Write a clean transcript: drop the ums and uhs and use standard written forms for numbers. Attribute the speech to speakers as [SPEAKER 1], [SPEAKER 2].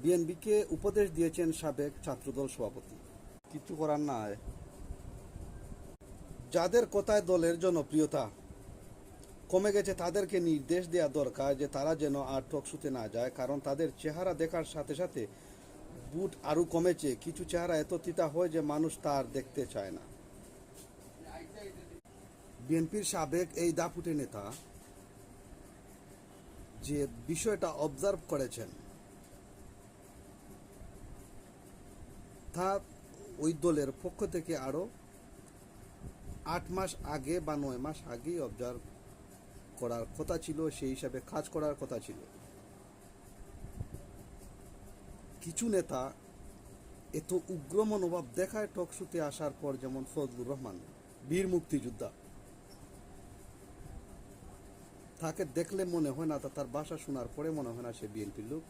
[SPEAKER 1] বিএনপিকে উপদেশ দিয়েছেন সাবেক ছাত্রদল সভাপতি। কিছু করার নাই। যাদের কথায় দলের জনপ্রিয়তা কমে গেছে তাদেরকে নির্দেশ দেওয়া দরকার যে তারা যেন আর টকশোতে না যায়, কারণ তাদের চেহারা দেখার সাথে সাথে বুট আরও কমেছে। কিছু চেহারা এত তিতা হয় যে মানুষ তার দেখতে চায় না। বিএনপির সাবেক এই দাপুটে নেতা যে বিষয়টা অবজার্ভ করেছেন তা ওই দলের পক্ষ থেকে আরও 8 মাস আগে বা 9 মাস আগেই অবজার্ভ করার কথা ছিল, সেই হিসাবে কাজ করার কথা ছিল। কিছু নেতা এত উগ্র মনোভাব দেখায় টকশোতে আসার পর, যেমন ফজলুর রহমান, বীর মুক্তিযোদ্ধা। তাকে দেখলে মনে হয় না, তার ভাষা শোনার পরে মনে হয় না সে বিএনপির লোক।